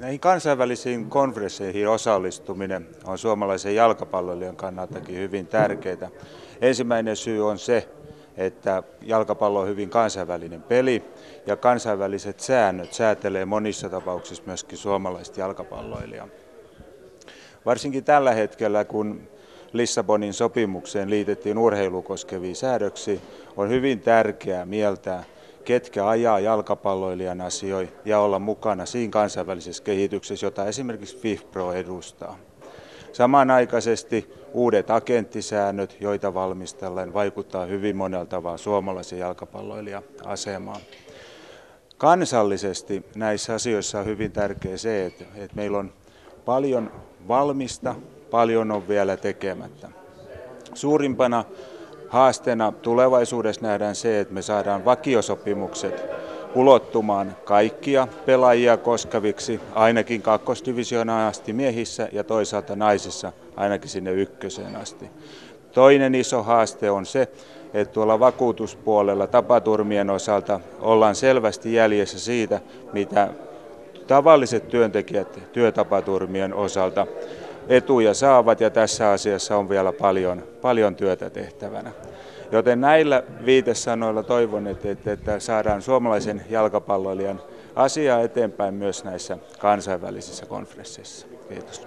Näihin kansainvälisiin konferensseihin osallistuminen on suomalaisen jalkapalloilijan kannaltakin hyvin tärkeää. Ensimmäinen syy on se, että jalkapallo on hyvin kansainvälinen peli ja kansainväliset säännöt säätelee monissa tapauksissa myöskin suomalaista jalkapalloilijaa. Varsinkin tällä hetkellä, kun Lissabonin sopimukseen liitettiin urheilua koskevia säädöksiä, on hyvin tärkeää mieltää, ketkä ajaa jalkapalloilijan asioita ja olla mukana siinä kansainvälisessä kehityksessä, jota esimerkiksi FIFPro edustaa. Samanaikaisesti uudet agenttisäännöt, joita valmistellaan, vaikuttaa hyvin monella tavalla suomalaisen jalkapalloilijan asemaan. Kansallisesti näissä asioissa on hyvin tärkeää se, että meillä on paljon valmista, paljon on vielä tekemättä. Suurimpana haasteena tulevaisuudessa nähdään se, että me saadaan vakiosopimukset ulottumaan kaikkia pelaajia koskeviksi, ainakin kakkosdivisioonaan asti miehissä ja toisaalta naisissa ainakin sinne ykköseen asti. Toinen iso haaste on se, että tuolla vakuutuspuolella tapaturmien osalta ollaan selvästi jäljessä siitä, mitä tavalliset työntekijät työtapaturmien osalta etuja saavat, ja tässä asiassa on vielä paljon työtä tehtävänä. Joten näillä viitesanoilla toivon, että saadaan suomalaisen jalkapalloilijan asiaa eteenpäin myös näissä kansainvälisissä konferensseissa. Kiitos.